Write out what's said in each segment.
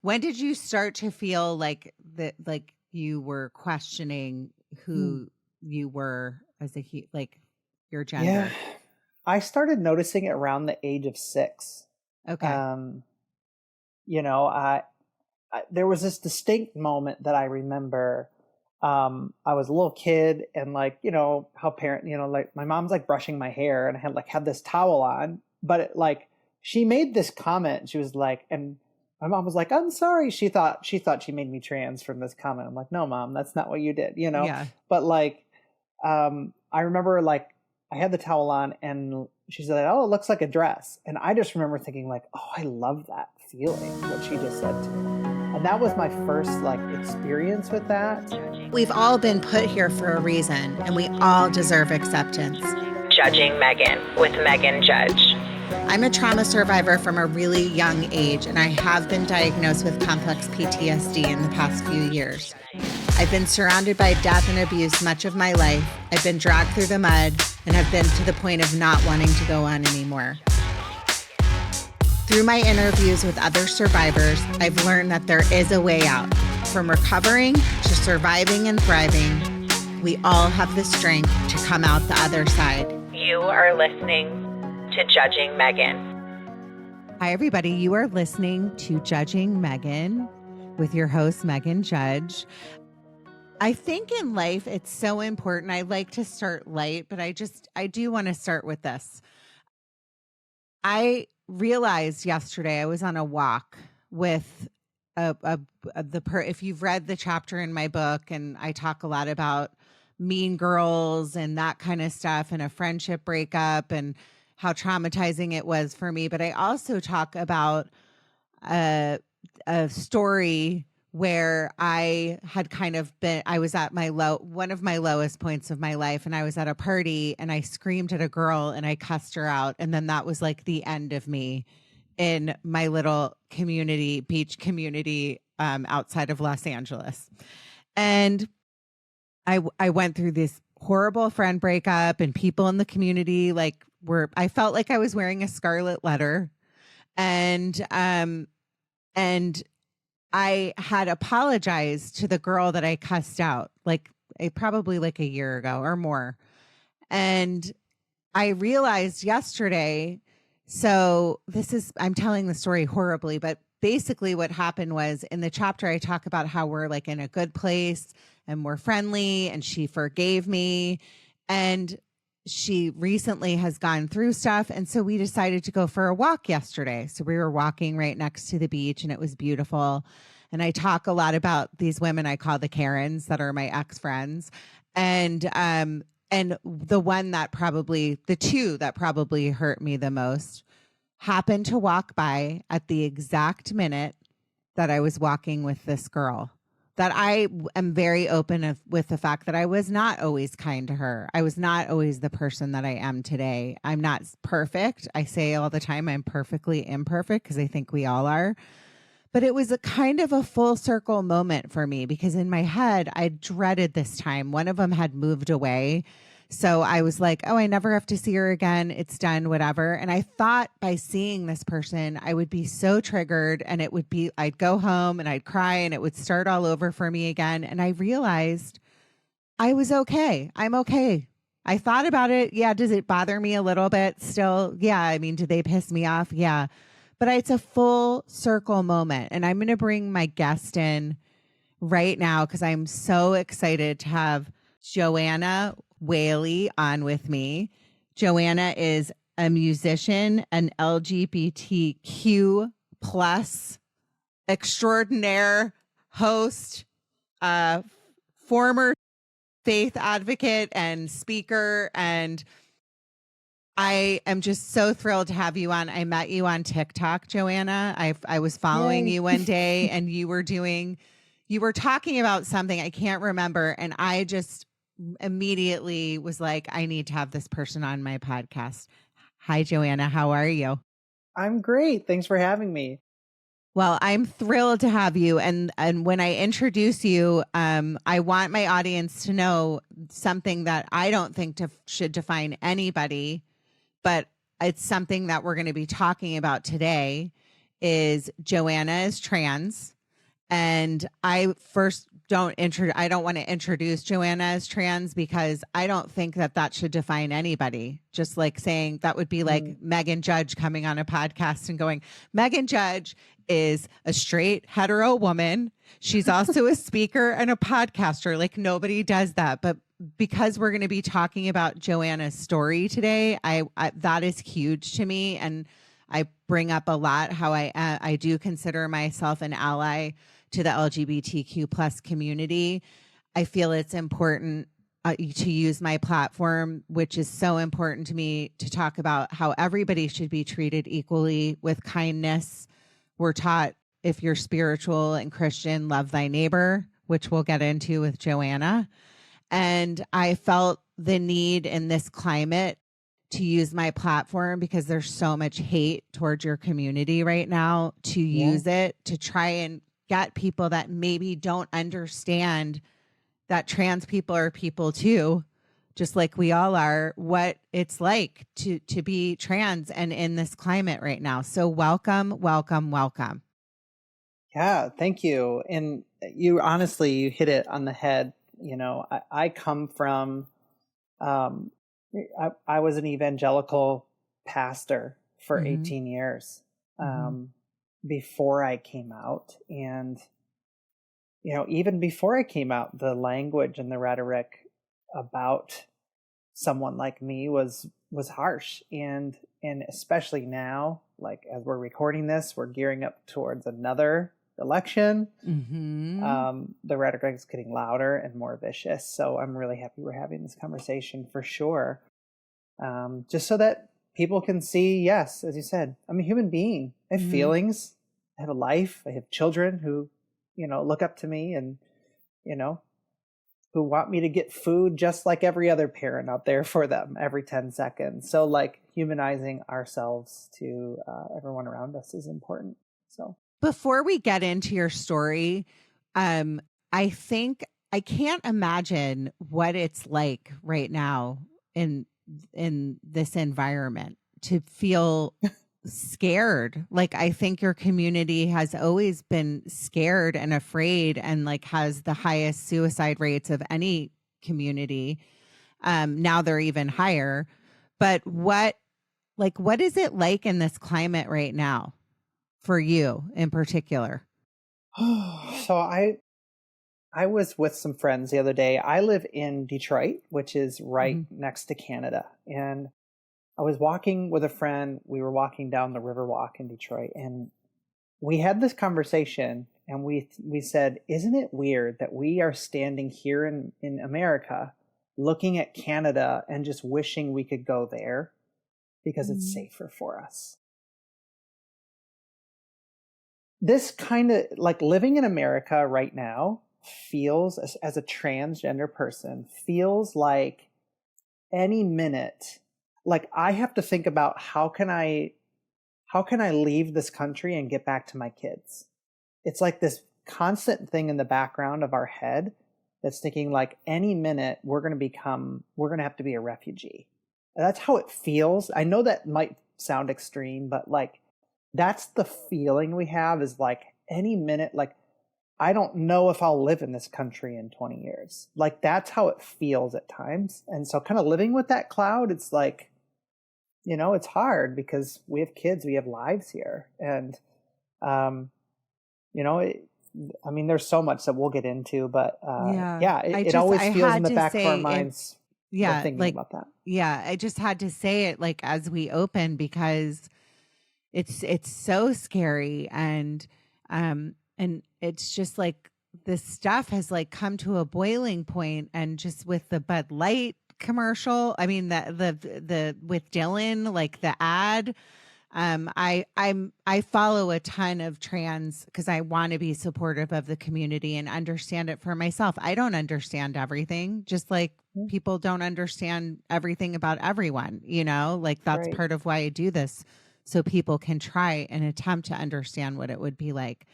When did you start to feel like that, like you were questioning Hmm. who you were as like your Yeah, gender? I started noticing it around the age of 6. Okay. Um, you know, there was this distinct moment that I remember. I was a little kid, and like, how like my mom's like brushing my hair, and I had this towel on, but she made this comment. She was like, and my mom was like, "I'm sorry." She thought she made me trans from this comment. I'm like, "No, mom, that's not what you did." Yeah. But I remember I had the towel on, and she said, "Oh, it looks like a dress." And I just remember thinking like, "Oh, I love that feeling," what she just said to me. And that was my first experience with that. We've all been put here for a reason, and we all deserve acceptance. Judging Meghan with Meghan Judge. I'm a trauma survivor from a really young age, and I have been diagnosed with complex PTSD in the past few years. I've been surrounded by death and abuse much of my life. I've been dragged through the mud and have been to the point of not wanting to go on anymore. Through my interviews with other survivors, I've learned that there is a way out. From recovering to surviving and thriving, we all have the strength to come out the other side. You are listening to Judging Meghan. Hi, everybody. You are listening to Judging Meghan with your host, Meghan Judge. I think in life, it's so important. I like to start light, but I do want to start with this. I realized yesterday I was on a walk with if you've read the chapter in my book, and I talk a lot about mean girls and that kind of stuff and a friendship breakup and how traumatizing it was for me. But I also talk about a story where I had I was at one of my lowest points of my life, and I was at a party and I screamed at a girl and I cussed her out. And then that was like the end of me in my little beach community, outside of Los Angeles. And I went through this horrible friend breakup, and people in the community I felt like I was wearing a scarlet letter. And I had apologized to the girl that I cussed out, probably like a year ago or more. And I realized yesterday, I'm telling the story horribly, but basically what happened was, in the chapter, I talk about how we're like in a good place and we're friendly, and she forgave me. And she recently has gone through stuff. And so we decided to go for a walk yesterday. So we were walking right next to the beach, and it was beautiful. And I talk a lot about these women I call the Karens that are my ex-friends. And the two that probably hurt me the most happened to walk by at the exact minute that I was walking with this girl. That I am very open with the fact that I was not always kind to her. I was not always the person that I am today. I'm not perfect. I say all the time I'm perfectly imperfect, because I think we all are. But it was a kind of a full circle moment for me, because in my head, I dreaded this time. One of them had moved away. So I was like, oh, I never have to see her again. It's done, whatever. And I thought by seeing this person, I would be so triggered, and I'd go home and I'd cry, and it would start all over for me again. And I realized I was okay. I'm okay. I thought about it. Yeah. Does it bother me a little bit still? Yeah. I mean, do they piss me off? Yeah. But it's a full circle moment. And I'm going to bring my guest in right now, because I'm so excited to have Joanna Whaley on with me. Joanna is a musician, an LGBTQ plus extraordinaire host, former faith advocate and speaker. And I am just so thrilled to have you on. I met you on TikTok, Joanna. I was following Yay. you one day, and you were talking about something I can't remember. And I just immediately was like, I need to have this person on my podcast. Hi, Joanna. How are you? I'm great. Thanks for having me. Well, I'm thrilled to have you. And when I introduce you, I want my audience to know something that I don't think should define anybody, but it's something that we're going to be talking about today. is Joanna is trans. And I don't want to introduce Joanna as trans because I don't think that should define anybody. Just like saying that would be like Meghan Judge coming on a podcast and going, Meghan Judge is a straight hetero woman. She's also a speaker and a podcaster. Like nobody does that. But because we're going to be talking about Joanna's story today, I that is huge to me. And I bring up a lot how I do consider myself an ally to the LGBTQ plus community. I feel it's important to use my platform, which is so important to me, to talk about how everybody should be treated equally with kindness. We're taught, if you're spiritual and Christian, love thy neighbor, which we'll get into with Joanna. And I felt the need in this climate to use my platform because there's so much hate towards your community right now, to use it to try and get people that maybe don't understand that trans people are people too, just like we all are, what it's like to be trans and in this climate right now. So welcome, welcome, welcome. Yeah, thank you. And you honestly, you hit it on the head. You know, I come from, I was an evangelical pastor for 18 years before I came out. And, you know, even before I came out, the language and the rhetoric about someone like me was harsh. And especially now, like as we're recording this, we're gearing up towards another election. The rhetoric is getting louder and more vicious. So I'm really happy we're having this conversation for sure. Just so that people can see, yes, as you said, I'm a human being. I have feelings. I have a life. I have children who, you know, look up to me and, you know, who want me to get food just like every other parent out there for them every 10 seconds. So like humanizing ourselves to everyone around us is important. So before we get into your story, I think I can't imagine what it's like right now in this environment to feel scared. Like I think your community has always been scared and afraid and like has the highest suicide rates of any community. Now they're even higher. But what is it like in this climate right now for you in particular? So I was with some friends the other day. I live in Detroit, which is right next to Canada. And I was walking with a friend. We were walking down the Riverwalk in Detroit. And we had this conversation. And we said, isn't it weird that we are standing here in America looking at Canada and just wishing we could go there because it's safer for us? This kind of like living in America right now feels, as a transgender person, feels like any minute, like I have to think about how can I leave this country and get back to my kids? It's like this constant thing in the background of our head that's thinking like any minute we're going to have to be a refugee. And that's how it feels. I know that might sound extreme, but like that's the feeling we have, is like any minute, like I don't know if I'll live in this country in 20 years. Like that's how it feels at times. And so kind of living with that cloud, it's like, you know, it's hard because we have kids, we have lives here. And, you know, I mean, there's so much that we'll get into, but it always feels in the back of our minds. Thinking about that. Yeah, I just had to say it like as we open because it's so scary, and it's just like this stuff has like come to a boiling point, and just with the Bud Light commercial, I mean the with Dylan, like the ad. I follow a ton of trans because I want to be supportive of the community and understand it for myself. I don't understand everything, just like people don't understand everything about everyone, you know, like that's Right. part of why I do this, so people can try and attempt to understand what it would be like.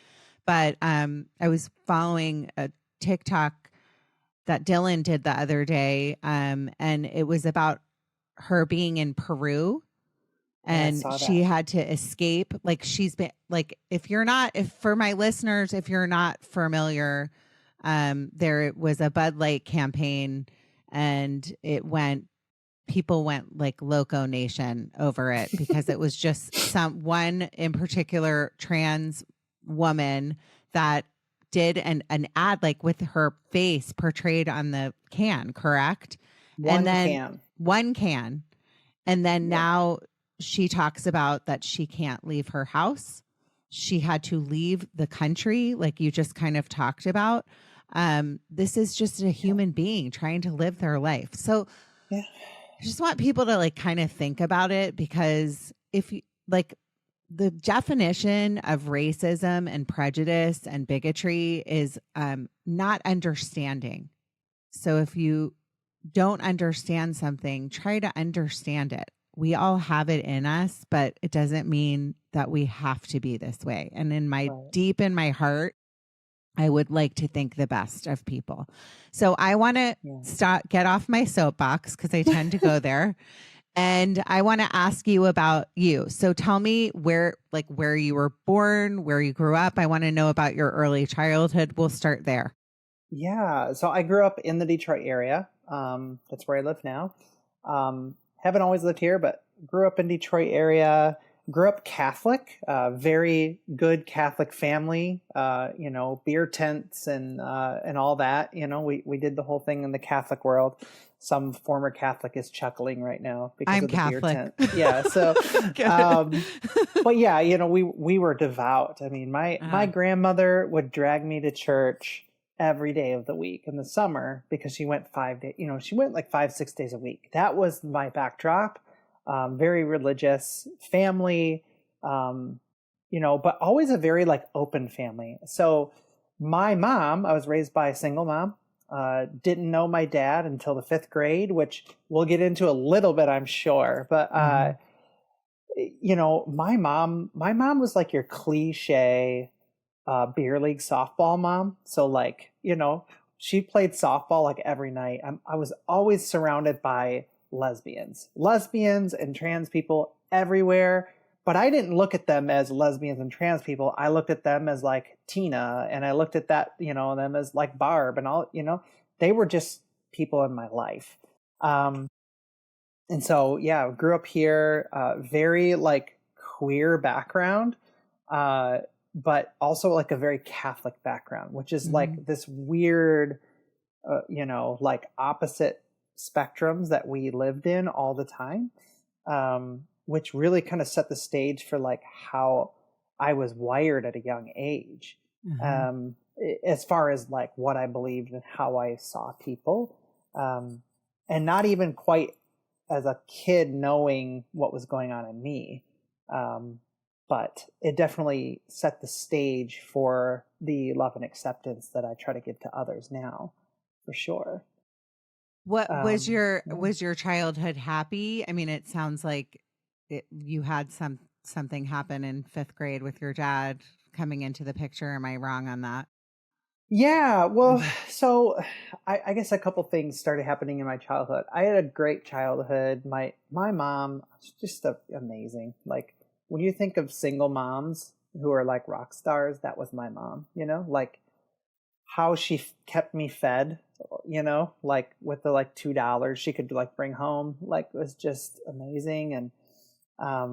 But I was following a TikTok that Dylan did the other day, and it was about her being in Peru. Yeah, I and saw she that. had to escape. Like she's been like, if for my listeners, if you're not familiar, there was a Bud Light campaign and people went like loco nation over it because it was just one in particular trans woman that did an ad like with her face portrayed on the can, correct? And One then can. one can. And then Yeah. now she talks about that she can't leave her house. She had to leave the country, like you just kind of talked about. This is just a Yeah. human being trying to live their life. So Yeah. I just want people to like kind of think about it, because if you like, the definition of racism and prejudice and bigotry is not understanding. So if you don't understand something, try to understand it. We all have it in us, but it doesn't mean that we have to be this way. And Right. deep in my heart, I would like to think the best of people. So I want to Yeah. get off my soapbox because I tend to go there. And I want to ask you about you. So tell me where you were born, where you grew up. I want to know about your early childhood. We'll start there. Yeah. So I grew up in the Detroit area. That's where I live now. Haven't always lived here, but grew up in Detroit area. Grew up Catholic, very good Catholic family. Beer tents and all that. We did the whole thing in the Catholic world. Some former Catholic is chuckling right now because I'm of the beer Catholic. tent. Yeah. So, but yeah, we were devout. I mean, my grandmother would drag me to church every day of the week in the summer because she went 5 days. She went like 5-6 days a week. That was my backdrop. Very religious family, but always a very like open family. So my mom, I was raised by a single mom, didn't know my dad until the 5th grade, which we'll get into a little bit, I'm sure. But, my mom was like your cliche beer league softball mom. So like, she played softball like every night. I was always surrounded by lesbians and trans people everywhere. But I didn't look at them as lesbians and trans people. I looked at them as like Tina, and I looked at them as like Barb and all, they were just people in my life. And so, yeah, grew up here, very like queer background, but also like a very Catholic background, which is like this weird, like opposite spectrums that we lived in all the time, which really kind of set the stage for like how I was wired at a young age, as far as like what I believed and how I saw people, and not even quite as a kid knowing what was going on in me. But it definitely set the stage for the love and acceptance that I try to give to others now, for sure. What was your childhood happy? I mean, it sounds like you had something happen in 5th grade with your dad coming into the picture. Am I wrong on that? Yeah, well, so I guess a couple things started happening in my childhood. I had a great childhood. My mom was just amazing. Like when you think of single moms who are like rock stars, that was my mom. Like how she kept me fed. Like with the like $2 she could like bring home, like was just amazing. And I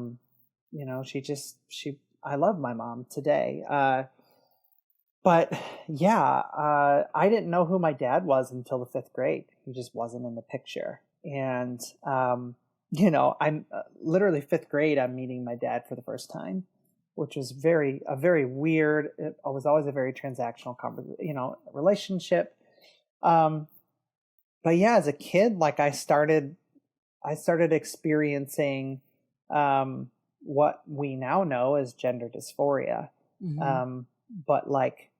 love my mom today. But yeah, I didn't know who my dad was until the 5th grade. He just wasn't in the picture. And, I'm literally 5th grade, I'm meeting my dad for the first time, which was a very weird, it was always a very transactional relationship. But yeah, as a kid, like I started experiencing, what we now know as gender dysphoria. But like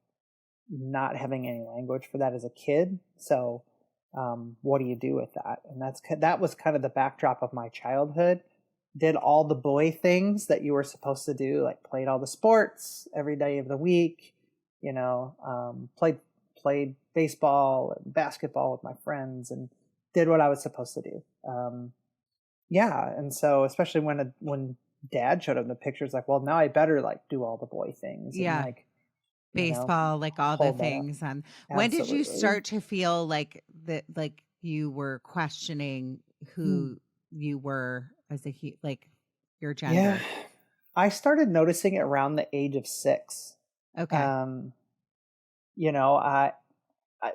not having any language for that as a kid. So, what do you do with that? And that was kind of the backdrop of my childhood. Did all the boy things that you were supposed to do, like played all the sports every day of the week, played baseball and basketball with my friends and did what I was supposed to do. Yeah, and so especially when dad showed him the pictures, like, well, now I better like do all the boy things and Yeah. like, you know, Baseball, like all the hold that up. things. And when did you Absolutely. start to feel like that, like you were questioning Hmm. who you were as like your Yeah. gender? I started noticing it around the age of 6. Okay. Um, you know,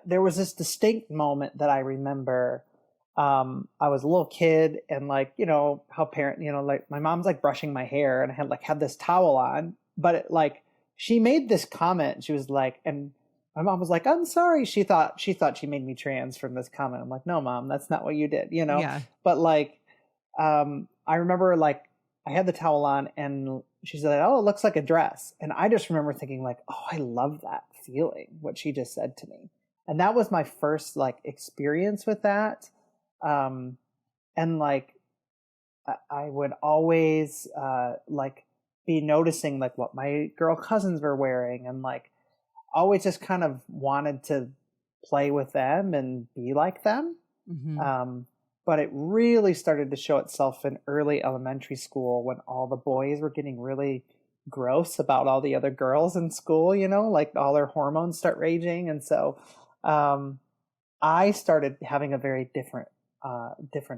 there was this distinct moment that I remember. I was a little kid and like, how like my mom's like brushing my hair and I had this towel on, but she made this comment. She was like, and my mom was like, I'm sorry. She thought she made me trans from this comment. I'm like, no, mom, that's not what you did. Yeah. But I remember like I had the towel on and she said, oh, it looks like a dress. And I just remember thinking like, oh, I love that feeling, what she just said to me. And that was my first like experience with that. Um, and like, I would always, be noticing like what my girl cousins were wearing and like always just kind of wanted to play with them and be like them. Hmm. But it really started to show itself in early elementary school when all the boys were getting really gross about all the other girls in school, like all their hormones start raging. And so um, I started having a very different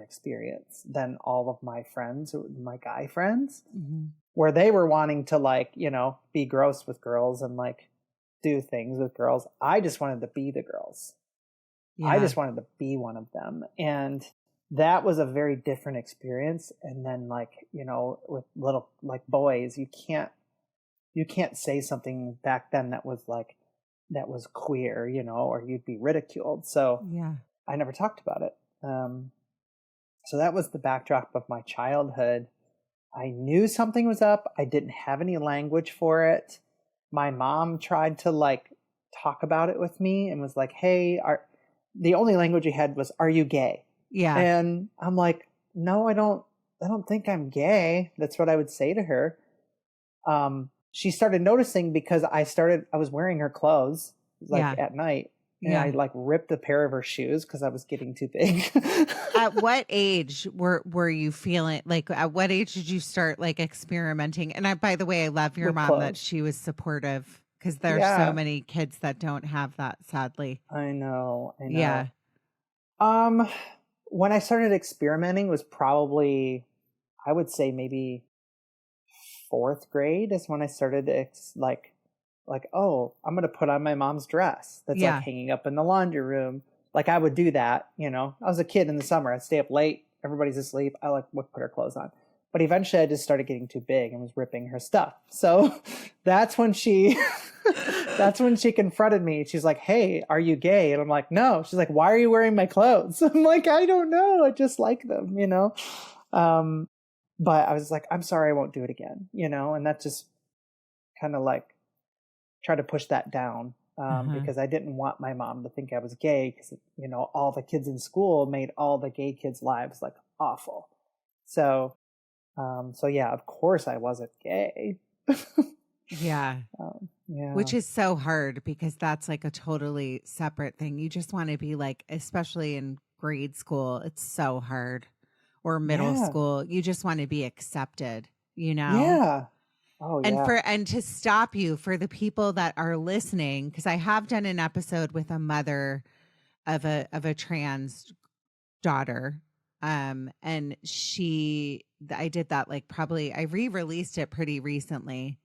experience than all of my friends, my guy friends, Hmm. where they were wanting to be gross with girls and like do things with girls. I just wanted to be the girls. I Yeah. just wanted to be one of them. And that was a very different experience. And then with little like boys, you can't say something back then that was queer, or you'd be ridiculed. So Yeah. I never talked about it. So that was the backdrop of my childhood. I knew something was up. I didn't have any language for it. My mom tried to talk about it with me and was like, "Hey, the only language you had was, are you gay?" Yeah. And I'm like, "No, I don't think I'm gay." That's what I would say to her. She started noticing because I was wearing her clothes like Yeah. at night, and I Yeah. like ripped a pair of her shoes because I was getting too big. At what age were you feeling like, at what age did you start like experimenting? And by the way, I love your With mom that clothes. she was supportive, because there's so Yeah, many kids that don't have that, sadly. I know. I Yeah. know. Um, when I started experimenting was probably, I would say maybe fourth grade is when I started to oh, I'm gonna put on my mom's dress that's like Yeah. hanging up in the laundry room. Like I would do that. I was a kid in the summer. I'd stay up late. Everybody's asleep. I would put her clothes on. But eventually I just started getting too big and was ripping her stuff. So that's when she that's when she confronted me. She's like, "Hey, are you gay?" And I'm like, "No." She's like, "Why are you wearing my clothes?" I'm like, "I don't know. I just like them." Um, but I was like, "I'm sorry, I won't do it again." And that just kind of like try to push that down, Uh-huh. because I didn't want my mom to think I was gay because all the kids in school made all the gay kids' lives like awful. So so yeah, of course I wasn't gay. Yeah. Yeah, Which is so hard, because that's like a totally separate thing. You just want to be like, especially in grade school, it's so hard, or middle yeah, school. You just want to be accepted, you know? yeah. Oh And yeah. to stop you, for the people that are listening, because I have done an episode with a mother of a trans daughter. And I did that like, probably I re-released it pretty recently,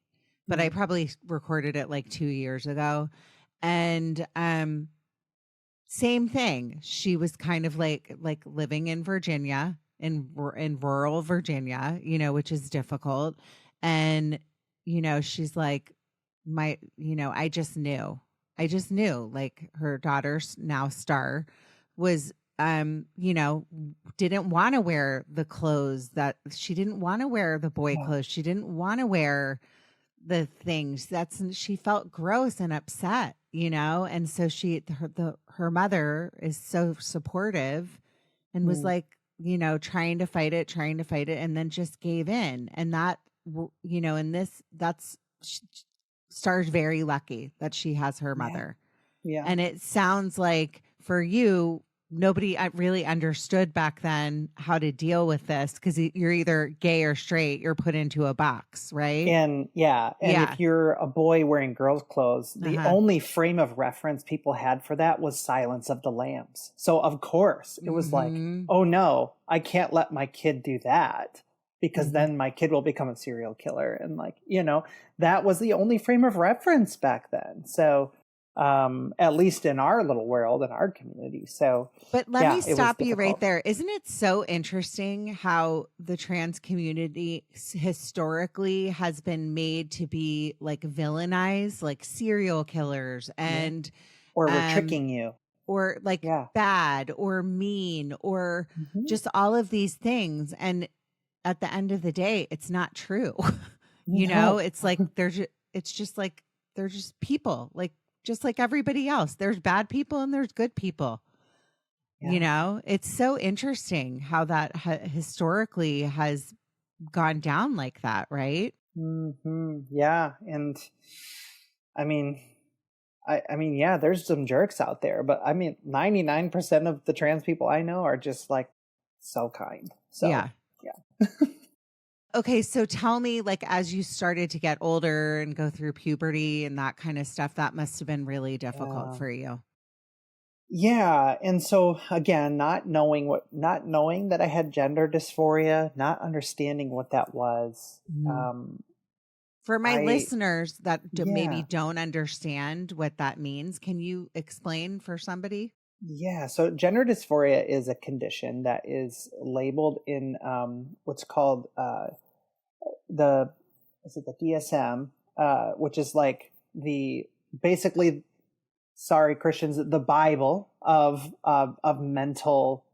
but I Mhm. probably recorded it like 2 years ago. And same thing. She was kind of like living in Virginia, in rural Virginia, which is difficult. And she's like, I just knew. Like, her daughter's now star was, didn't want to wear the clothes, that she didn't want to wear the boy Yeah. clothes. She didn't want to wear the things she felt gross and upset, and so her mother is so supportive, and was Mm. like, trying to fight it, and then just gave in. And that, and this that's sh- Star's very lucky that she has her Yeah. mother. Yeah. And it sounds like for you, nobody really understood back then how to deal with this because you're either gay or straight, you're put into a box, right? And if you're a boy wearing girls' clothes, the only frame of reference people had for that was Silence of the Lambs. So of course it was like, oh no, I can't let my kid do that because then my kid will become a serial killer. And like, that was the only frame of reference back then. So at least in our little world, in our community. So, but let me stop you right there. Isn't it so interesting how the trans community historically has been made to be like villainized, like serial killers and, or we're tricking you, or like bad or mean or just all of these things. And at the end of the day, it's not true. It's like, it's just like, they're just people, like, just like everybody else. There's bad people and there's good people. It's so interesting how that historically has gone down like that, right? Yeah. And I mean, there's some jerks out there, but 99% of the trans people I know are just like so kind. So yeah. Okay, so tell me, like, as you started to get older and go through puberty and that kind of stuff, that must have been really difficult for you. Yeah. And so again, not knowing that I had gender dysphoria, not understanding what that was. For my listeners that maybe don't understand what that means, can you explain for somebody? Yeah. So gender dysphoria is a condition that is labeled in what's called the DSM, which is like sorry, Christians, the Bible of mental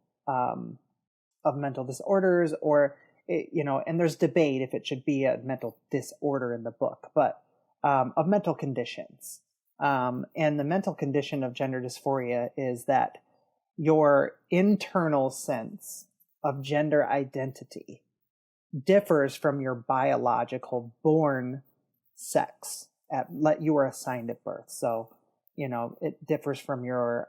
disorders, or and there's debate if it should be a mental disorder in the book, but of mental conditions. And the mental condition of gender dysphoria is that your internal sense of gender identity differs from your biological born sex that you were assigned at birth. So, it differs from your,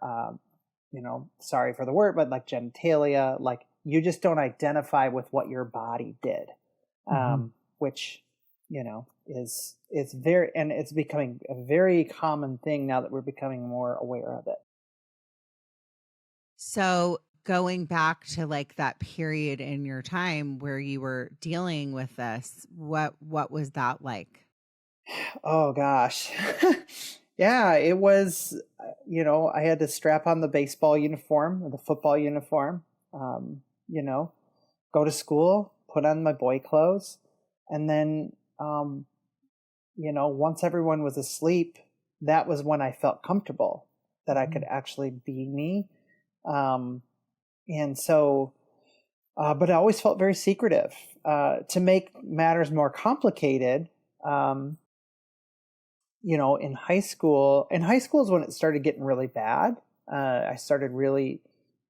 sorry for the word, but like genitalia, like you just don't identify with what your body did, which, is very, and it's becoming a very common thing now that we're becoming more aware of it. So going back to like that period in your time where you were dealing with this, what was that like? Oh gosh. Yeah, it was, I had to strap on the baseball uniform or the football uniform, go to school, put on my boy clothes. And then, once everyone was asleep, that was when I felt comfortable that I could actually be me. And so, but I always felt very secretive. To make matters more complicated, in high school is when it started getting really bad. I started really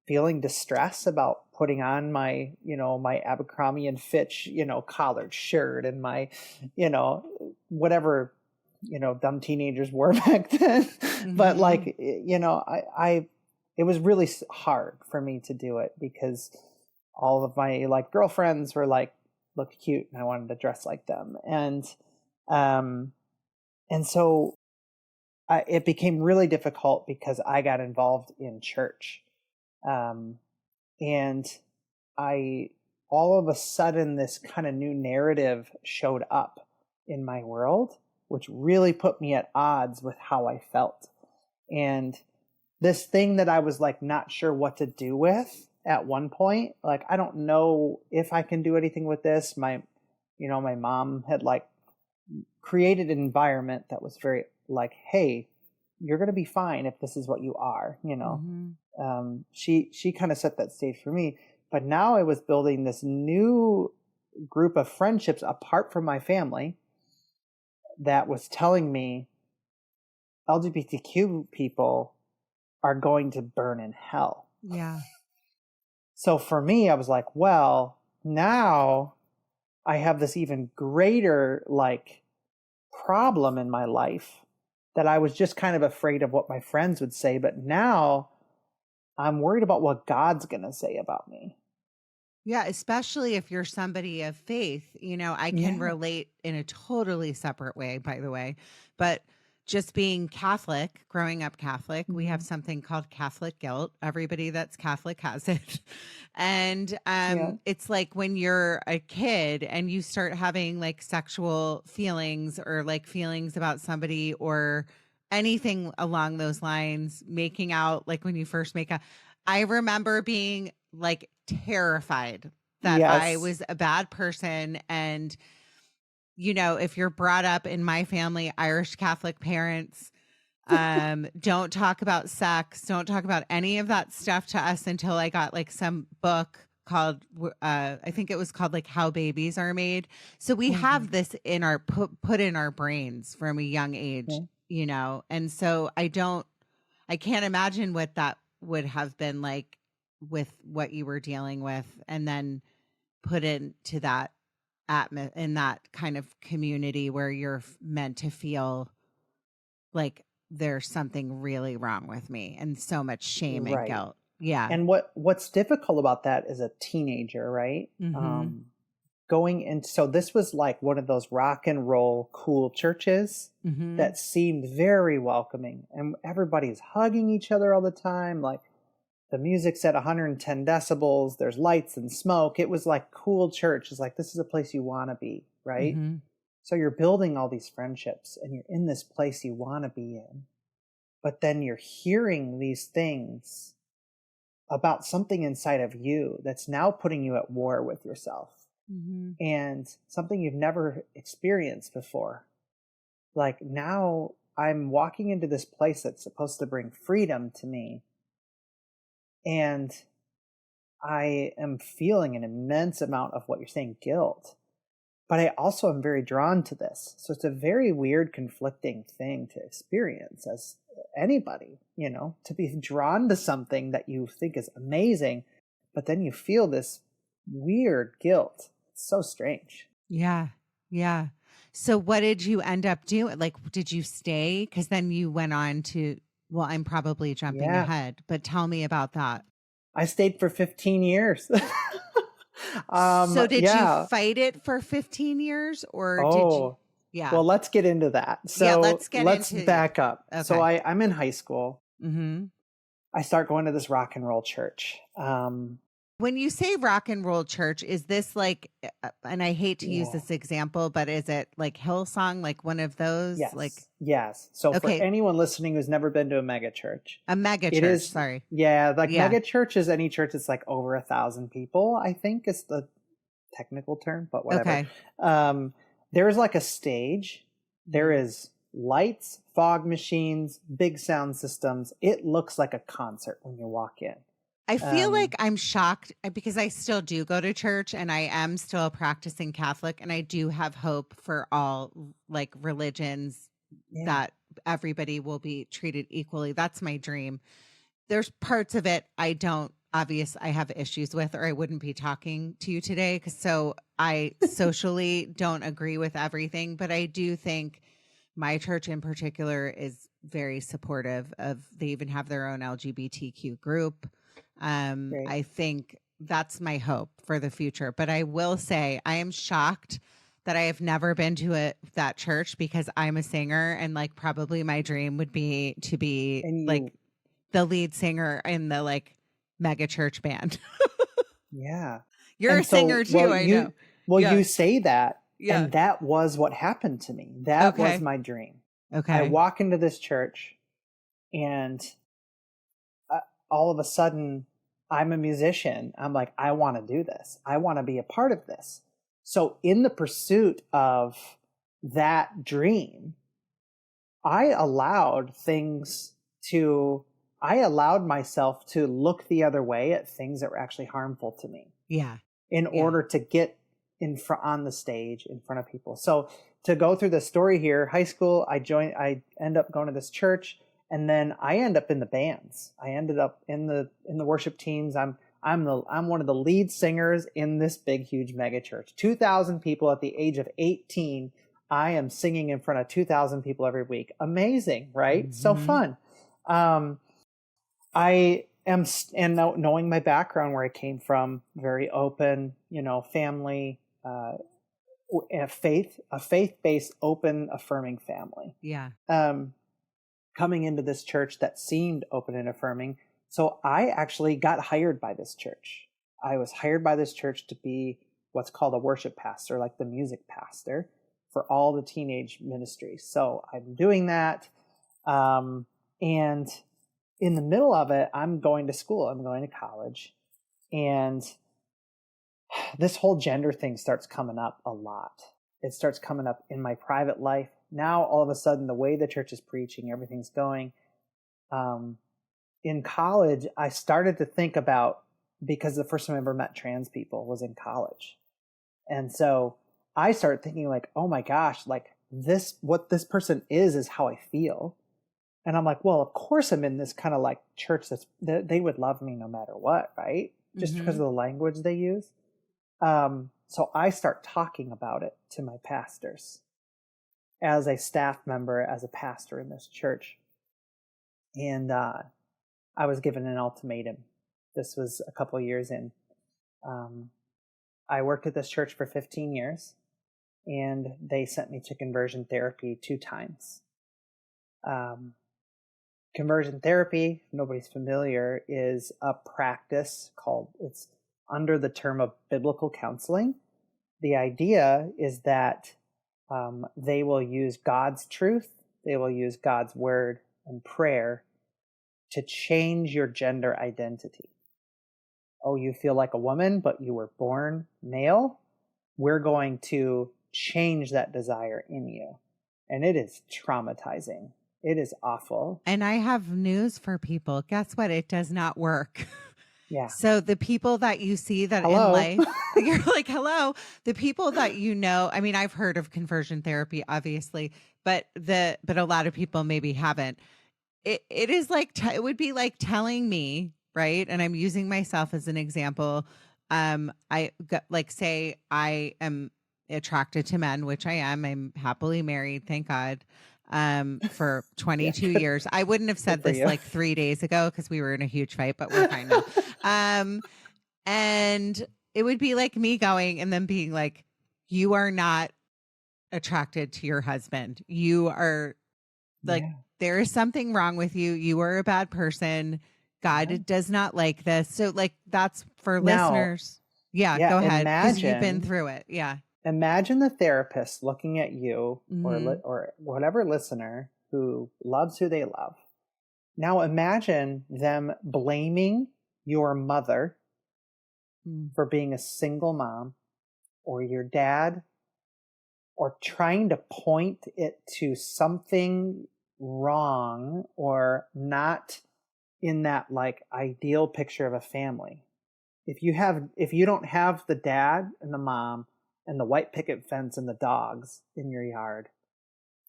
feeling distress about putting on my, my Abercrombie and Fitch, collared shirt and my, whatever, dumb teenagers wore back then. But like, it was really hard for me to do it because all of my like girlfriends were like, look cute, and I wanted to dress like them. And so it became really difficult because I got involved in church. And all of a sudden, this kind of new narrative showed up in my world, which really put me at odds with how I felt. And this thing that I was like, not sure what to do with at one point, like, I don't know if I can do anything with this. My mom had like created an environment that was very like, hey, you're going to be fine if this is what you are, she kind of set that stage for me. But now I was building this new group of friendships apart from my family that was telling me LGBTQ people are going to burn in hell. Yeah. So for me, I was like, well, now I have this even greater like problem in my life that I was just kind of afraid of what my friends would say. But now I'm worried about what God's going to say about me. Yeah, especially if you're somebody of faith. I can Yeah. relate in a totally separate way, by the way. But just being Catholic, growing up Catholic, we have something called Catholic guilt. Everybody that's Catholic has it. And Yeah. it's like when you're a kid and you start having like sexual feelings or like feelings about somebody or anything along those lines, making out, like when you first make out. I remember being like terrified that I Yes. was a bad person. And, if you're brought up in my family, Irish Catholic parents, don't talk about sex, don't talk about any of that stuff to us until I got like some book called, I think it was called like How Babies Are Made. So we have this in our put in our brains from a young age, and so I can't imagine what that would have been like with what you were dealing with, and then put into that in that kind of community where you're meant to feel like there's something really wrong with me and so much shame and Right. guilt. Yeah. And what's difficult about that is a teenager, right? Going in. So this was like one of those rock and roll cool churches that seemed very welcoming, and everybody's hugging each other all the time. Like the music's at 110 decibels. There's lights and smoke. It was like cool church. It's like, this is a place you want to be, right? So you're building all these friendships and you're in this place you want to be in. But then you're hearing these things about something inside of you that's now putting you at war with yourself. And something you've never experienced before. Like now I'm walking into this place that's supposed to bring freedom to me. And I am feeling an immense amount of what you're saying, guilt. But I also am very drawn to this. So it's a very weird, conflicting thing to experience as anybody, to be drawn to something that you think is amazing, but then you feel this weird guilt. It's so strange. Yeah. Yeah. So what did you end up doing? Like, did you stay? Because then you went on to, well, I'm probably jumping ahead, but tell me about that. I stayed for 15 years. So did you fight it for 15 years or did you? Yeah. Well, let's get into that. So let's back up. Okay. So I'm in high school. I start going to this rock and roll church. When you say rock and roll church, is this like, and I hate to use this example, but is it like Hillsong, like one of those? Yes. Like, yes. So for anyone listening who's never been to a mega church. A mega church, sorry. Yeah. Like mega church is any church that's like over 1,000 people, I think is the technical term, but whatever. Okay. There's like a stage. There is lights, fog machines, big sound systems. It looks like a concert when you walk in. I feel like I'm shocked because I still do go to church and I am still a practicing Catholic, and I do have hope for all like religions that everybody will be treated equally. That's my dream. There's parts of it I have issues with, or I wouldn't be talking to you today. So I socially don't agree with everything, but I do think my church in particular is very supportive of, they even have their own LGBTQ group. I think that's my hope for the future. But I will say I am shocked that I have never been to that church because I'm a singer, and like probably my dream would be to be like the lead singer in the like mega church band. Yeah. You're a singer too, I know. Well, you say that, and that was what happened to me. That was my dream. Okay. I walk into this church and all of a sudden I'm a musician. I'm like, I want to do this. I want to be a part of this. So in the pursuit of that dream, I allowed myself to look the other way at things that were actually harmful to me. Yeah. In order to get on the stage in front of people. So to go through the story here, high school, I end up going to this church, and then I end up in the bands. I ended up in the worship teams. I'm one of the lead singers in this big, huge mega church. 2,000 people at the age of 18. I am singing in front of 2,000 people every week. Amazing, right? So fun. I knowing my background, where I came from, very open, family, a faith-based, open, affirming family. Yeah. Coming into this church that seemed open and affirming. So I actually got hired by this church. I was hired by this church to be what's called a worship pastor, like the music pastor, for all the teenage ministries. So I'm doing that. And in the middle of it, I'm going to school. I'm going to college. And this whole gender thing starts coming up a lot. It starts coming up in my private life. Now, all of a sudden, the way the church is preaching, everything's going. In college, I started to think about, because the first time I ever met trans people was in college. And so I started thinking like, oh my gosh, like what this person is how I feel. And I'm like, well, of course I'm in this kind of like church they would love me no matter what, right? Just because of the language they use. So I start talking about it to my pastors as a staff member, as a pastor in this church. And I was given an ultimatum. This was a couple of years in. I worked at this church for 15 years, and they sent me to conversion therapy 2 times. Conversion therapy, if nobody's familiar, is a practice it's under the term of biblical counseling. The idea is that they will use God's truth, they will use God's word and prayer to change your gender identity. Oh, you feel like a woman, but you were born male? We're going to change that desire in you. And it is traumatizing. It is awful. And I have news for people. Guess what? It does not work. Yeah. So the people that you see that Hello? in life, you're like, hello, the people that I mean, I've heard of conversion therapy, obviously, but a lot of people maybe haven't. It is like, it would be like telling me, right? And I'm using myself as an example. Say I am attracted to men, which I am. I'm happily married, thank God. For 22 years. I wouldn't have said this like 3 days ago because we were in a huge fight, but we're fine now. And it would be like me going and then being like, you are not attracted to your husband. You are like, there is something wrong with you. You are a bad person. God does not like this. So like, that's for listeners. Yeah, go ahead. Because you've been through it. Yeah. Imagine the therapist looking at you or whatever listener who loves who they love. Now imagine them blaming your mother for being a single mom, or your dad, or trying to point it to something wrong or not in that like ideal picture of a family. If you don't have the dad and the mom and the white picket fence and the dogs in your yard,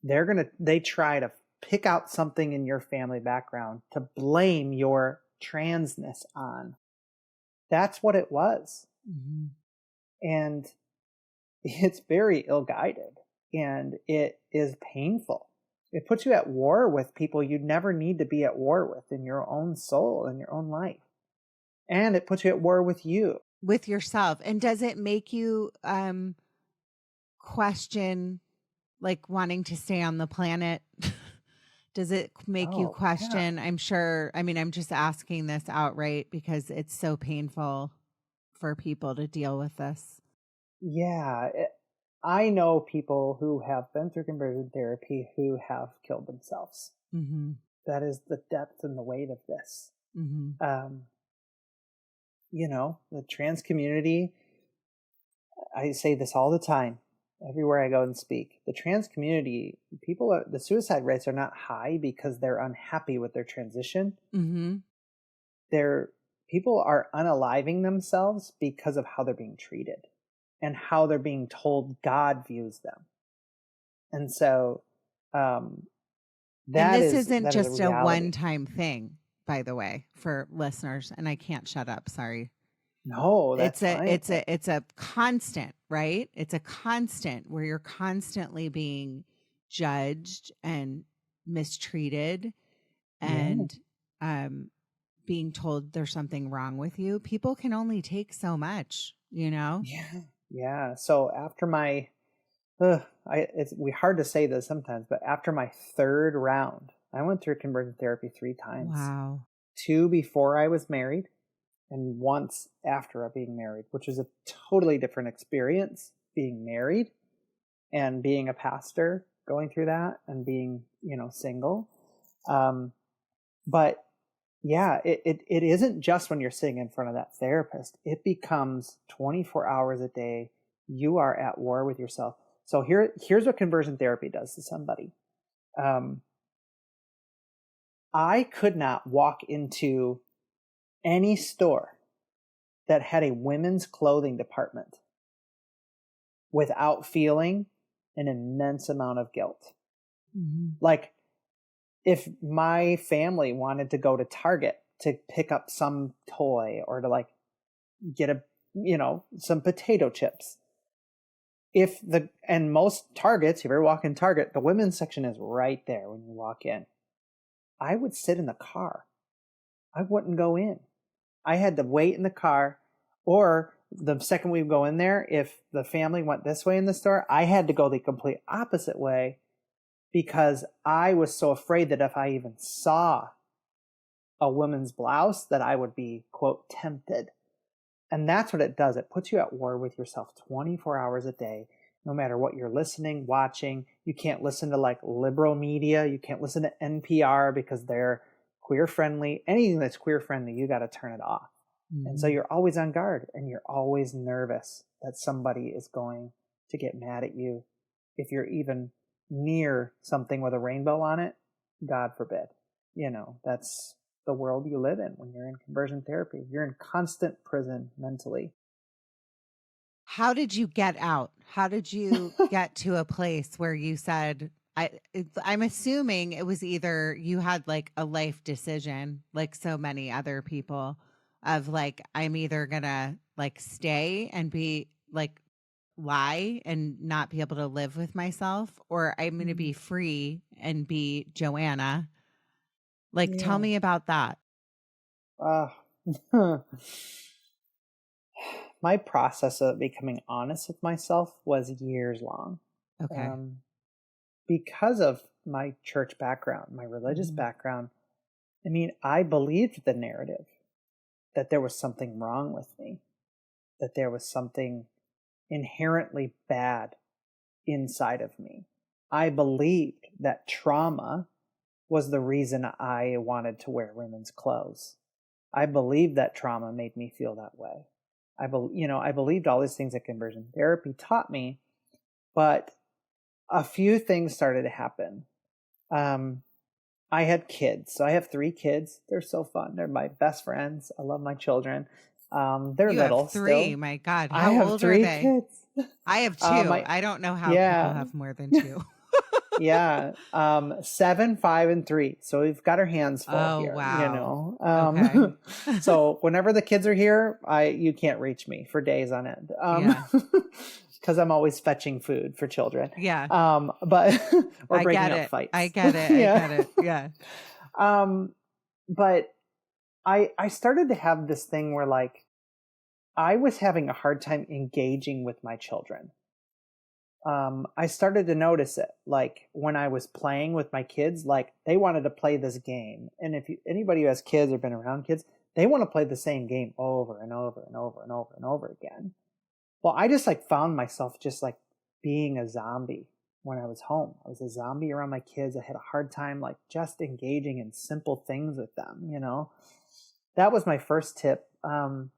they try to pick out something in your family background to blame your transness on. That's what it was. Mm-hmm. And it's very ill-guided, and it is painful. It puts you at war with people you never need to be at war with in your own soul, in your own life. And it puts you at war with you. With yourself. And does it make you question like wanting to stay on the planet? Does it make you question? Yeah. I'm sure. I mean, I'm just asking this outright because it's so painful for people to deal with this. Yeah. I know people who have been through conversion therapy who have killed themselves. Mm-hmm. That is the depth and the weight of this. Mm-hmm. The trans community, I say this all the time, everywhere I go and speak. The trans community, the suicide rates are not high because they're unhappy with their transition. Mm-hmm. People are unaliving themselves because of how they're being treated and how they're being told God views them. And so, this isn't just a one-time thing, by the way, for listeners, and I can't shut up. Sorry. No, that's fine. It's a constant, right? It's a constant where you're constantly being judged and mistreated, and being told there's something wrong with you. People can only take so much, you know? Yeah. Yeah. So after my, it's hard to say this sometimes, but after my third round, I went through conversion therapy 3 times. Wow. 2 before I was married and once after being married, which was a totally different experience, being married and being a pastor, going through that, and being, single. But yeah, it isn't just when you're sitting in front of that therapist. It becomes 24 hours a day. You are at war with yourself. So here's what conversion therapy does to somebody. I could not walk into any store that had a women's clothing department without feeling an immense amount of guilt. Mm-hmm. Like, if my family wanted to go to Target to pick up some toy or to get some potato chips, and most Targets, if you ever walk in Target, the women's section is right there when you walk in. I would sit in the car. I wouldn't go in. I had to wait in the car, or the second we go in there, if the family went this way in the store, I had to go the complete opposite way, because I was so afraid that if I even saw a woman's blouse, that I would be, quote, tempted. And that's what it does. It puts you at war with yourself 24 hours a day, no matter what you're listening, watching. You can't listen to liberal media. You can't listen to NPR because they're queer friendly. Anything that's queer friendly, you got to turn it off. Mm-hmm. And so you're always on guard, and you're always nervous that somebody is going to get mad at you if you're even near something with a rainbow on it. God forbid. That's the world you live in when you're in conversion therapy. You're in constant prison mentally. How did you get out? How did you get to a place where you said, I'm assuming it was either you had a life decision, like so many other people, of I'm either gonna stay and be lie and not be able to live with myself, or I'm going to be free and be Joanna. Tell me about that. My process of becoming honest with myself was years long. Okay. Because of my church background, my religious background, I believed the narrative that there was something wrong with me, that there was something inherently bad inside of me. I believed that trauma was the reason I wanted to wear women's clothes. I believed that trauma made me feel that way. I believed all these things that conversion therapy taught me, but a few things started to happen. I had kids. So I have 3 kids. They're so fun. They're my best friends. I love my children. They're you little have 3. still. My God. I have old 3 are they? kids. I have 2. I don't know how people have more than 2. Yeah. 7, 5, and 3. So we've got our hands full here. Wow. Okay. So whenever the kids are here, you can't reach me for days on end. Because I'm always fetching food for children. Yeah. But or breaking up fights. I get it. Yeah. I get it. Yeah. But I started to have this thing where I was having a hard time engaging with my children. I started to notice it, when I was playing with my kids, they wanted to play this game. And if anybody who has kids or been around kids, they want to play the same game over and over and over and over and over again. Well, I just found myself just being a zombie when I was home. I was a zombie around my kids. I had a hard time just engaging in simple things with them, That was my first tip. The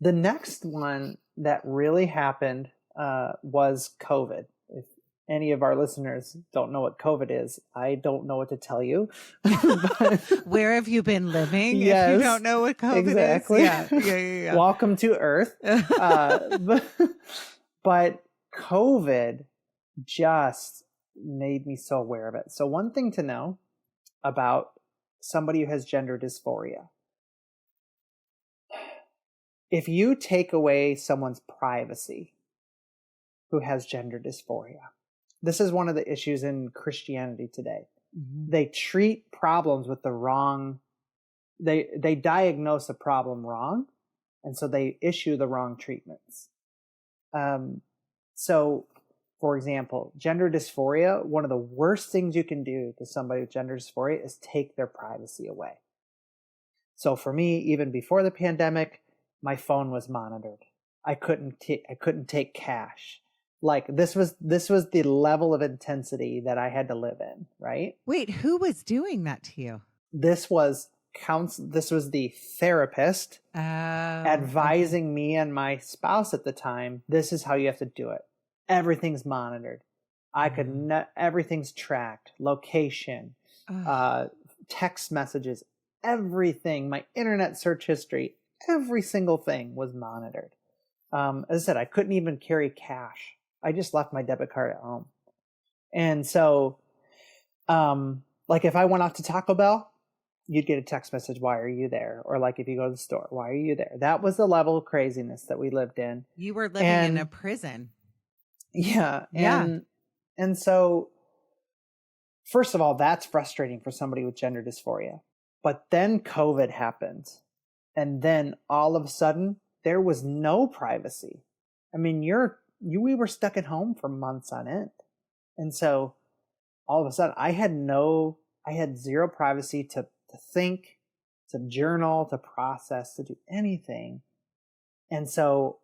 next one that really happened was COVID. If any of our listeners don't know what COVID is, I don't know what to tell you. But, where have you been living? Yes, if you don't know what COVID exactly. is? Yeah. Welcome to Earth. But COVID just made me so aware of it. So one thing to know about somebody who has gender dysphoria: if you take away someone's privacy who has gender dysphoria, this is one of the issues in Christianity today. Mm-hmm. They treat problems with the wrong they diagnose a problem wrong, and so they issue the wrong treatments. So, for example, gender dysphoria, one of the worst things you can do to somebody with gender dysphoria is take their privacy away. So for me, even before the pandemic, my phone was monitored. I couldn't take cash. Like this was the level of intensity that I had to live in, right? Wait, who was doing that to you? This was the therapist advising me and my spouse at the time, this is how you have to do it. Everything's monitored. Everything's tracked, location, text messages, everything, my internet search history, every single thing was monitored. As I said, I couldn't even carry cash. I just left my debit card at home. And so, like if I went out to Taco Bell, you'd get a text message, why are you there? Or like if you go to the store, why are you there? That was the level of craziness that we lived in. You were living in a prison. Yeah. And so, first of all, that's frustrating for somebody with gender dysphoria. But then COVID happened. And then all of a sudden, there was no privacy. I mean, we were stuck at home for months on end. And so all of a sudden I had zero privacy to think, to journal, to process, to do anything. And so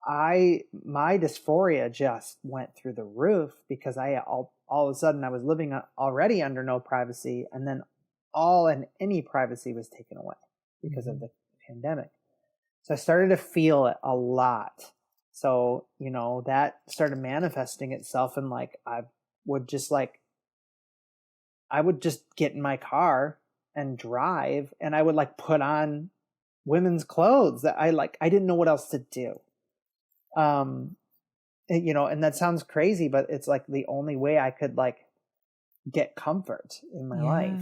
my dysphoria just went through the roof because all of a sudden I was living already under no privacy, and then all and any privacy was taken away because of the pandemic. So I started to feel it a lot. So, that started manifesting itself in like, I would just get in my car and drive, and I would like put on women's clothes that I didn't know what else to do. And that sounds crazy, but it's like the only way I could like get comfort in my life.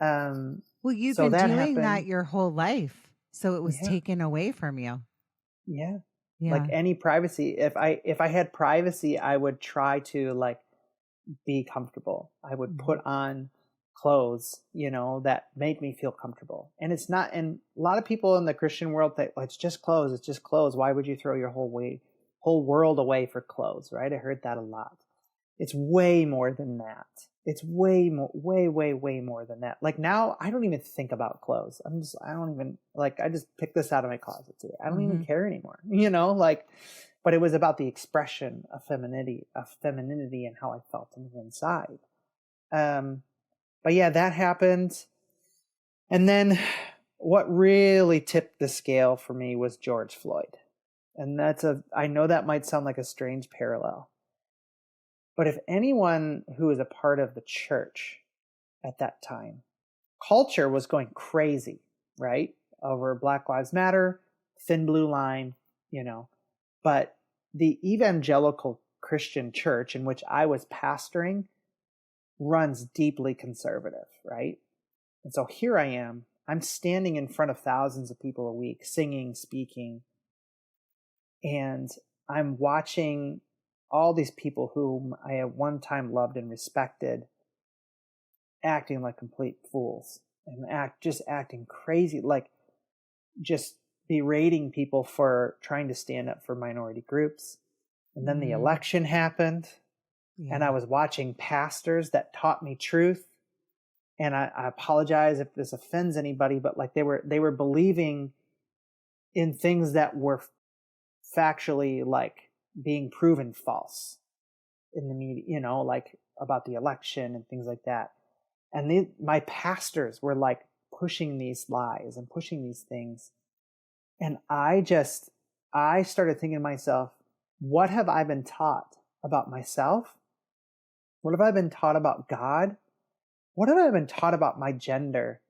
Well, you've been doing that your whole life. So it was taken away from you. Yeah. Like any privacy. If I had privacy, I would try to like be comfortable. I would put on clothes, that made me feel comfortable. And it's not, and a lot of people in the Christian world think, well, it's just clothes. It's just clothes. Why would you throw your whole world away for clothes? Right. I heard that a lot. It's way more than that. It's way more than that. Like now I don't even think about clothes. I just pick this out of my closet today. I don't even care anymore, but it was about the expression of femininity and how I felt on the inside. But yeah, that happened. And then what really tipped the scale for me was George Floyd. And I know that might sound like a strange parallel, but if anyone who was a part of the church at that time, culture was going crazy, right? Over Black Lives Matter, thin blue line, but the evangelical Christian church in which I was pastoring runs deeply conservative, right? And so here I am, I'm standing in front of thousands of people a week, singing, speaking, and I'm watching all these people whom I at one time loved and respected acting like complete fools and acting crazy, like just berating people for trying to stand up for minority groups. And then the election happened, and I was watching pastors that taught me truth. And I apologize if this offends anybody, but like they were believing in things that were factually like being proven false in the media, like about the election and things like that. And my pastors were like pushing these lies and pushing these things. And I started thinking to myself, what have I been taught about myself? What have I been taught about God? What have I been taught about my gender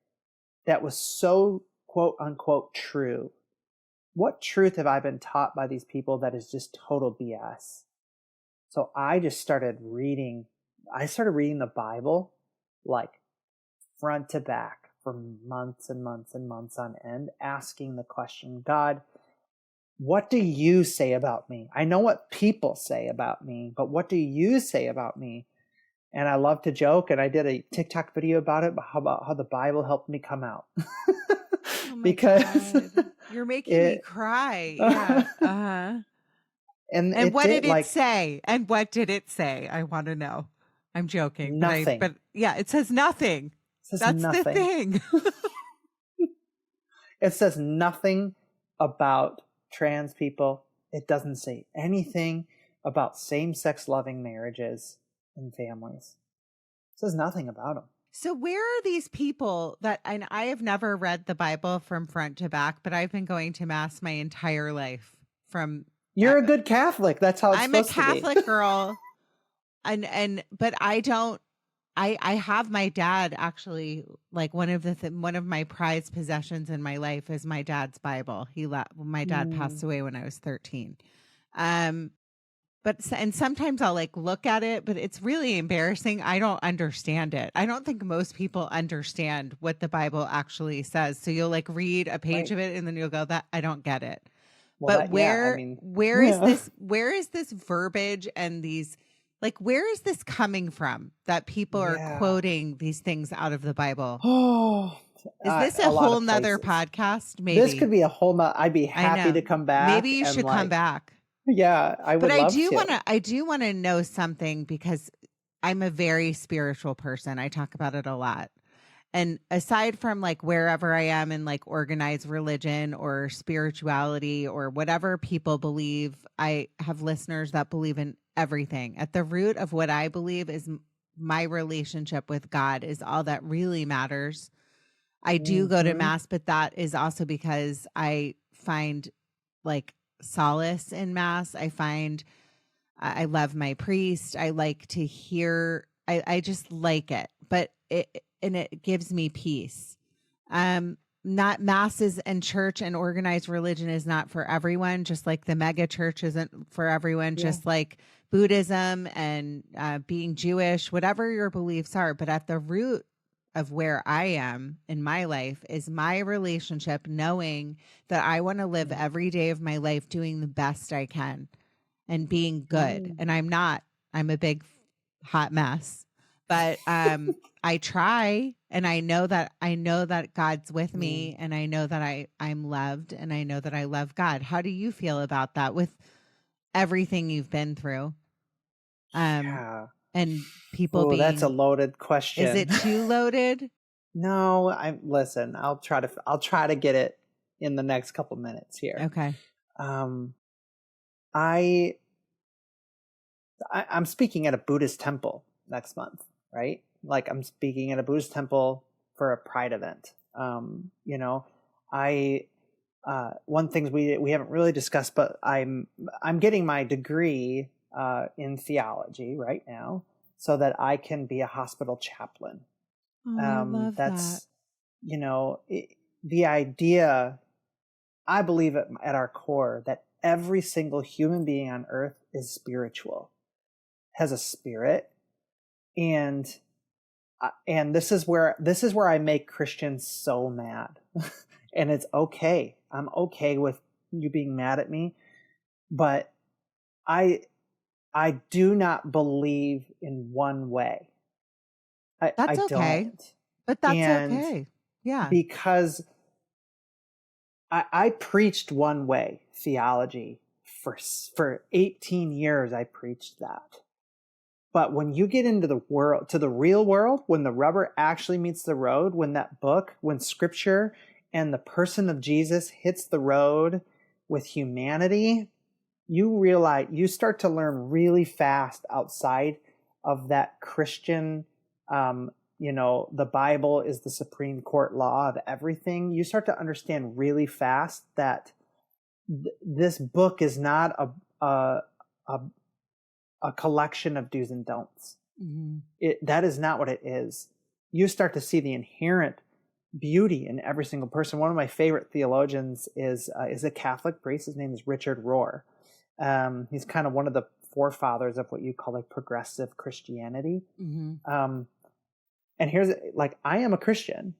that was so quote unquote true? What truth have I been taught by these people that is just total BS? So I just started reading. I started reading the Bible like front to back for months and months and months on end, asking the question, God, what do you say about me? I know what people say about me, but what do you say about me? And I love to joke, and I did a TikTok video about it, about how the Bible helped me come out. my because God. You're making me cry. Yeah. Uh-huh. And what did it say? And what did it say? I want to know. I'm joking. Nothing. But yeah, it says nothing. It says That's nothing. the thing. It says nothing about trans people. It doesn't say anything about same-sex loving marriages and families. It says nothing about them. So where are these people that, and I have never read the Bible from front to back, but I've been going to mass my entire life from. You're a good Catholic. That's how it's supposed to be. I'm a Catholic girl. But I don't, I have my dad actually, like one of my prized possessions in my life is my dad's Bible. My dad passed away when I was 13. And sometimes I'll like look at it, but it's really embarrassing. I don't understand it. I don't think most people understand what the Bible actually says. So you'll like read a page of it and then you'll go, that I don't get it. Well, but where is this verbiage and these, like, where is this coming from that people are quoting these things out of the Bible? Oh, is this a whole nother podcast? Maybe this could be a whole nother. I'd be happy to come back. Maybe you should come back. Yeah, I would. But I do want to know something because I'm a very spiritual person. I talk about it a lot. And aside from like wherever I am in like organized religion or spirituality or whatever people believe, I have listeners that believe in everything. At the root of what I believe is my relationship with God is all that really matters. I do go to mass, but that is also because I find like solace in mass. I love my priest. I like to hear, I just like it, but it gives me peace. Not masses and church and organized religion is not for everyone, just like the mega church isn't for everyone, just like Buddhism and being Jewish, whatever your beliefs are. But at the root of where I am in my life is my relationship, knowing that I want to live every day of my life doing the best I can and being good. And I'm a big hot mess, but I try, and I know that God's with me, and I know that I'm loved, and I know that I love God. How do you feel about that with everything you've been through? And people that's a loaded question. Is it too loaded? No, listen, I'll try to get it in the next couple minutes here. Okay. I'm speaking at a Buddhist temple next month, right? Like I'm speaking at a Buddhist temple for a Pride event. One thing we haven't really discussed, but I'm getting my degree in theology right now so that I can be a hospital chaplain. I love that's that. The idea, I believe at our core, that every single human being on earth is spiritual, has a spirit, and this is where I make Christians so mad. And it's okay. I'm okay with you being mad at me, but I do not believe in one way. That's okay. Don't. But that's okay. Yeah. Because I preached one way theology for 18 years. I preached that. But when you get into the real world, when the rubber actually meets the road, when scripture and the person of Jesus hits the road with humanity, you start to learn really fast outside of that Christian, the Bible is the Supreme Court law of everything. You start to understand really fast that this book is not a collection of do's and don'ts. Mm-hmm. That is not what it is. You start to see the inherent beauty in every single person. One of my favorite theologians is a Catholic priest. His name is Richard Rohr. He's kind of one of the forefathers of what you call like progressive Christianity. Mm-hmm. And here's I am a Christian.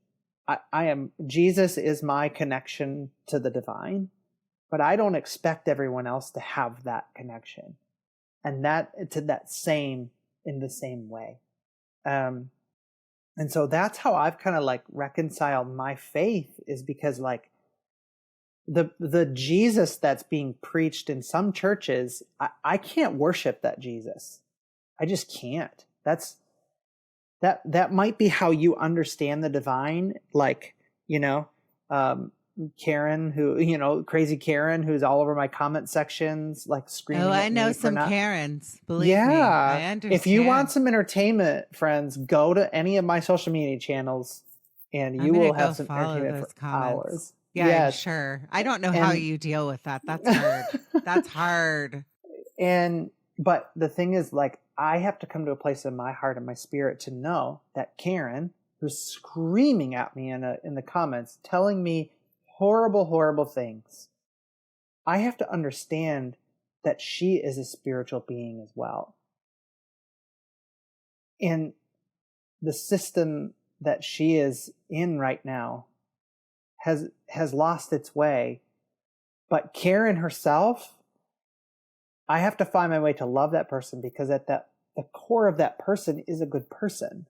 Jesus is my connection to the divine, but I don't expect everyone else to have that connection. And in the same way. And And so that's how I've kind of like reconciled my faith, is because like the Jesus that's being preached in some churches, I can't worship that Jesus. I just can't. That might be how you understand the divine. Like, Karen, who, crazy Karen, who's all over my comment sections, like screaming Oh, at I know me for some not. Karens. Believe me, I understand. If you want some entertainment, friends, go to any of my social media channels and I'm you gonna will go have some follow entertainment those for comments. hours. Yeah, I'm Yes. sure. I don't know how And you deal with that. That's hard. That's hard. But the thing is, like, I have to come to a place in my heart and my spirit to know that Karen, who's screaming at me in the comments, telling me horrible, horrible things, I have to understand that she is a spiritual being as well. And the system that she is in right now has lost its way. But Karen herself, I have to find my way to love that person, because at the core of that person is a good person.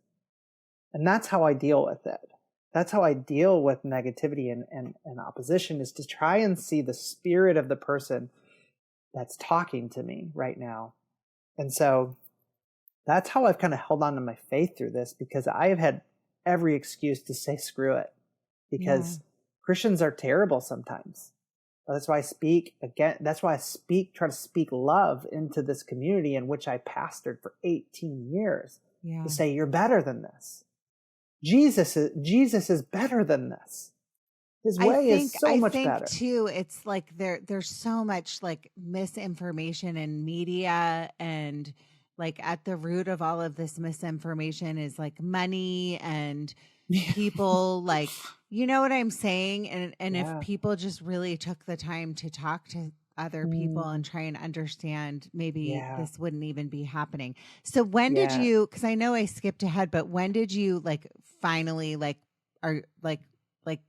And that's how I deal with it. That's how I deal with negativity and opposition, is to try and see the spirit of the person that's talking to me right now. And so that's how I've kind of held on to my faith through this, because I have had every excuse to say screw it, because Christians are terrible sometimes. That's why I speak again. That's why try to speak love into this community in which I pastored for 18 years, to say, you're better than this. Jesus is better than this. His way is so much better. I think too, it's like there's so much like misinformation in media, and like at the root of all of this misinformation is like money and people like, you know what I'm saying? And if people just really took the time to talk to other people and try and understand, maybe this wouldn't even be happening. So when did you, because I know I skipped ahead, but when did you like finally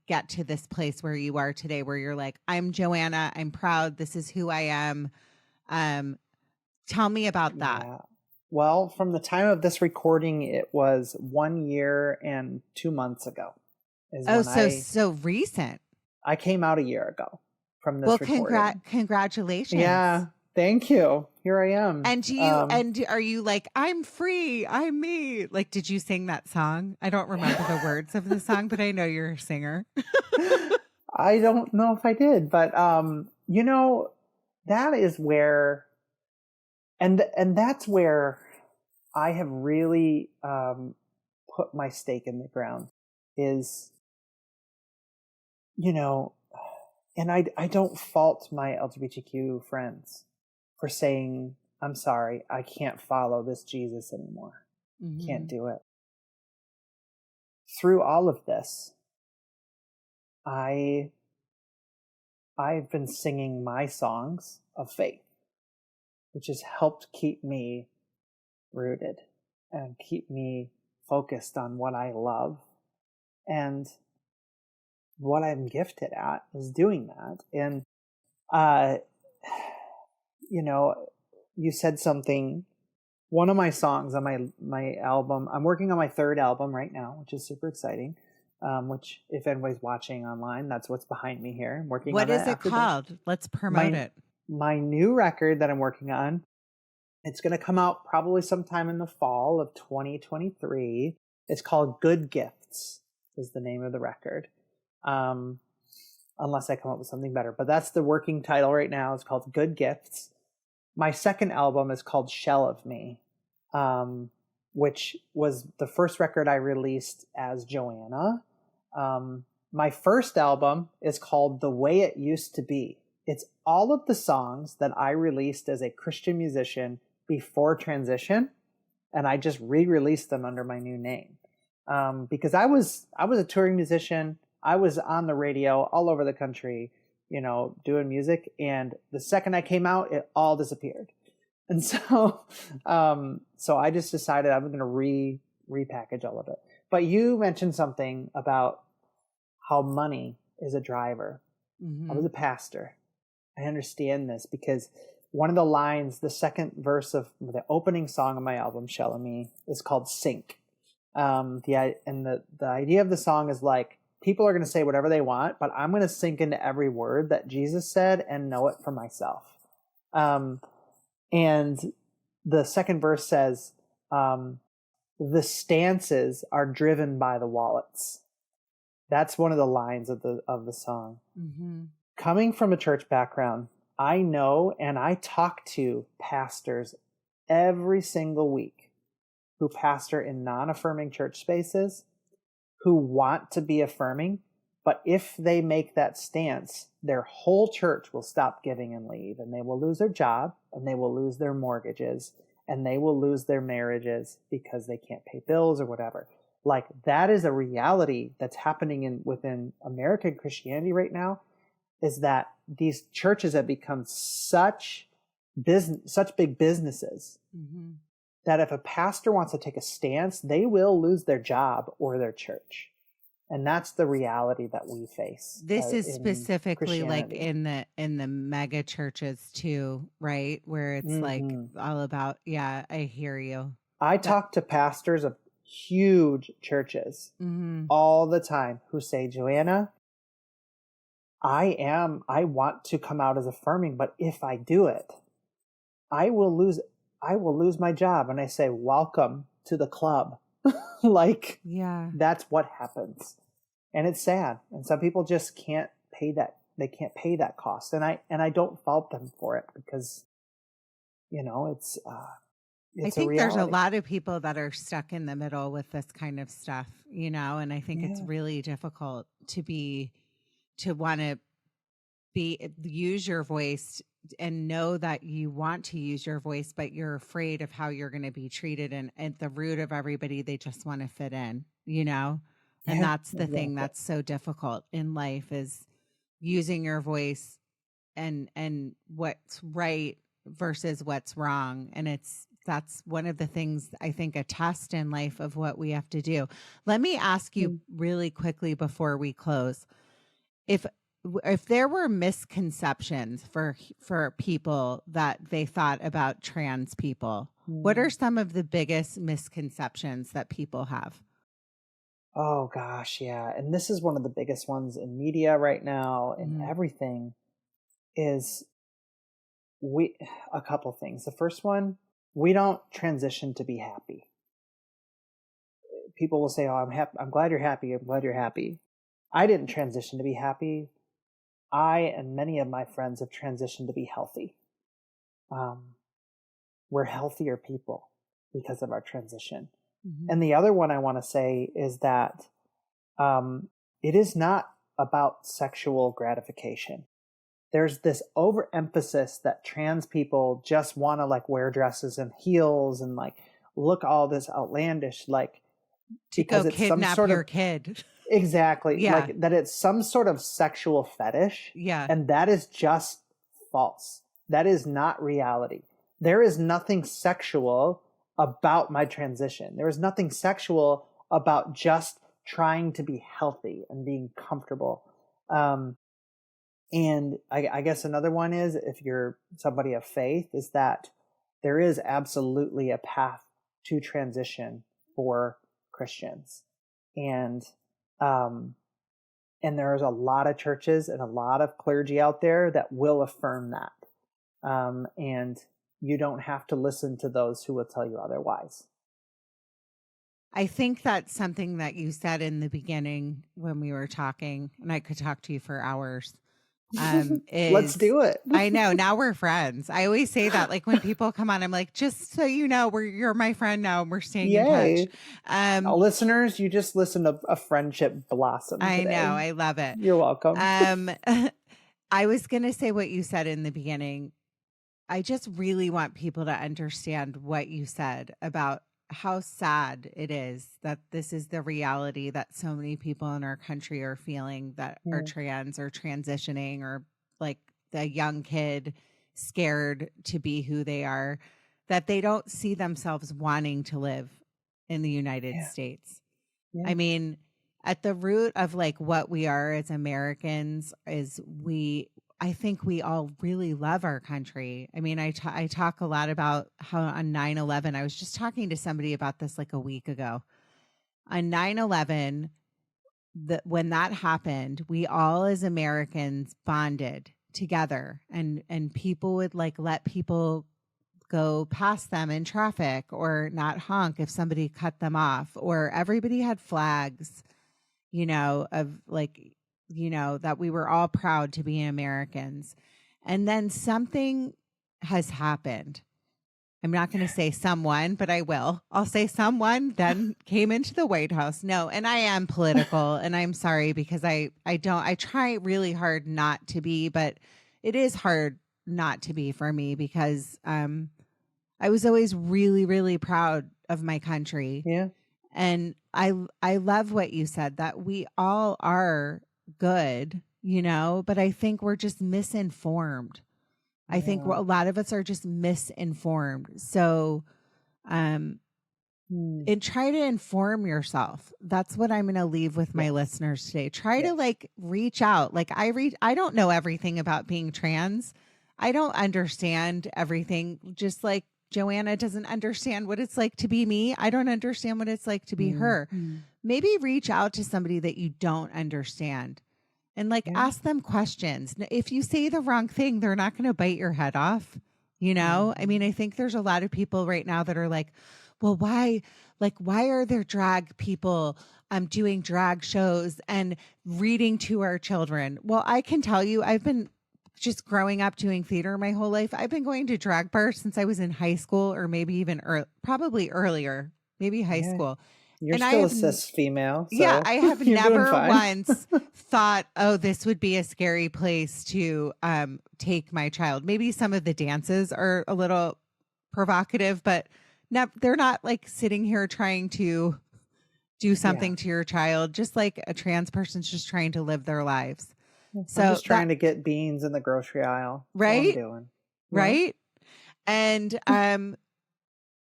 get to this place where you are today, where you're like, I'm Joanna, I'm proud, this is who I am? Tell me about that. Well, from the time of this recording, it was 1 year and 2 months ago. So recent. I came out a year ago from this recording. Congratulations. Yeah, thank you. Here I am. And and are you like, I'm free, I'm me? Like, did you sing that song? I don't remember the words of the song, but I know you're a singer. I don't know if I did, but that is where, and that's where I have really put my stake in the ground, is, and I don't fault my LGBTQ friends for saying, I'm sorry, I can't follow this Jesus anymore. Mm-hmm. Can't do it. Through all of this, I've been singing my songs of faith, which has helped keep me rooted and keep me focused on what I love. And what I'm gifted at is doing that. And, you said something, one of my songs on my album, I'm working on my third album right now, which is super exciting. Which, if anybody's watching online, that's what's behind me here. I'm working on that. What is it called? Let's promote it. My new record that I'm working on, it's going to come out probably sometime in the fall of 2023. It's called Good Gifts, is the name of the record. Unless I come up with something better. But that's the working title right now. It's called Good Gifts. My second album is called Shell of Me, which was the first record I released as Joanna. My first album is called The Way It Used to Be. It's all of the songs that I released as a Christian musician before transition, and I just re-released them under my new name. Because I was a touring musician. I was on the radio all over the country, doing music. And the second I came out, it all disappeared. And so, so I just decided I'm going to repackage all of it. But you mentioned something about how money is a driver. Mm-hmm. I was a pastor. I understand this because one of the lines, the second verse of the opening song of my album, Shell of Me, is called Sink. The idea of the song is like, people are going to say whatever they want, but I'm going to sink into every word that Jesus said and know it for myself. And the second verse says, the stances are driven by the wallets. That's one of the lines of the song. Mm-hmm. Coming from a church background, I know and I talk to pastors every single week who pastor in non-affirming church spaces, who want to be affirming, but if they make that stance, their whole church will stop giving and leave, and they will lose their job, and they will lose their mortgages, and they will lose their marriages because they can't pay bills or whatever. Like, that is a reality that's happening within American Christianity right now, is that these churches have become such big businesses, mm-hmm. that if a pastor wants to take a stance, they will lose their job or their church. And that's the reality that we face. This is specifically like in the mega churches too, right? Where it's mm-hmm. like all about, yeah, I hear you. I talk to pastors of huge churches mm-hmm. all the time who say, Joanna, I want to come out as affirming, but if I do it, I will lose my job. And I say, welcome to the club. Like, yeah, that's what happens. And it's sad. And some people just can't pay that. They can't pay that cost. And I don't fault them for it, because, it's I think there's a lot of people that are stuck in the middle with this kind of stuff, and I think it's really difficult to want to use your voice and know that you want to use your voice, but you're afraid of how you're going to be treated. And at the root of everybody, they just want to fit in, and that's the thing that's so difficult in life, is using your voice and what's right versus what's wrong. And that's one of the things, I think, a test in life of what we have to do. Let me ask you really quickly before we close, if there were misconceptions for people that they thought about trans people, what are some of the biggest misconceptions that people have? Oh gosh, yeah. And this is one of the biggest ones in media right now and everything is a couple things. The first one, we don't transition to be happy. People will say, "Oh, I'm happy. I'm glad you're happy. I'm glad you're happy." I didn't transition to be happy. I and many of my friends have transitioned to be healthy. We're healthier people because of our transition. Mm-hmm. And the other one I want to say is that it is not about sexual gratification. There's this overemphasis that trans people just want to like wear dresses and heels and like look all this outlandish, like to go kidnap your kid. Exactly. Yeah. Like that it's some sort of sexual fetish. Yeah. And that is just false. That is not reality. There is nothing sexual about my transition. There is nothing sexual about just trying to be healthy and being comfortable. And I guess another one is, if you're somebody of faith, is that there is absolutely a path to transition for Christians. And there's a lot of churches and a lot of clergy out there that will affirm that. And you don't have to listen to those who will tell you otherwise. I think that's something that you said in the beginning when we were talking, and I could talk to you for hours. Let's do it. I know. Now we're friends. I always say that, like when people come on, I'm like, just so you know, you're my friend now, and we're staying in touch. Listeners, you just listened to a friendship blossom today. I know. I love it. You're welcome. I was going to say what you said in the beginning. I just really want people to understand what you said about how sad it is that this is the reality that so many people in our country are feeling, that are trans or transitioning, or like the young kid scared to be who they are, that they don't see themselves wanting to live in the United States. Yeah. I mean, at the root of like what we are as Americans is I think we all really love our country. I mean, I talk a lot about how on 9/11, I was just talking to somebody about this like a week ago. on 9/11, when that happened, we all as Americans bonded together, and people would like let people go past them in traffic or not honk if somebody cut them off, or everybody had flags, of like, that we were all proud to be Americans. And then something has happened. I'm not going to say someone, but I will. I'll say someone then came into the White House. No, and I am political, and I'm sorry because I try really hard not to be, but it is hard not to be for me because I was always really, really proud of my country. Yeah. And I love what you said, that we all are good, but I think we're just misinformed. I think a lot of us are just misinformed. So, and try to inform yourself. That's what I'm going to leave with my listeners today. Try to like reach out. Like I don't know everything about being trans. I don't understand everything. Just like Joanna doesn't understand what it's like to be me. I don't understand what it's like to be her. Maybe reach out to somebody that you don't understand. And like ask them questions. If you say the wrong thing, they're not going to bite your head off. I mean, I think there's a lot of people right now that are like, well, why are there drag people doing drag shows and reading to our children? Well, I can tell you, I've been just growing up doing theater my whole life. I've been going to drag bars since I was in high school, or maybe even probably earlier, maybe high school. You're and still a cis female. So I have you're never once thought, oh, this would be a scary place to take my child. Maybe some of the dances are a little provocative, but they're not like sitting here trying to do something to your child, just like a trans person's just trying to live their lives. So I'm just trying to get beans in the grocery aisle. Right? That's what I'm doing. Right?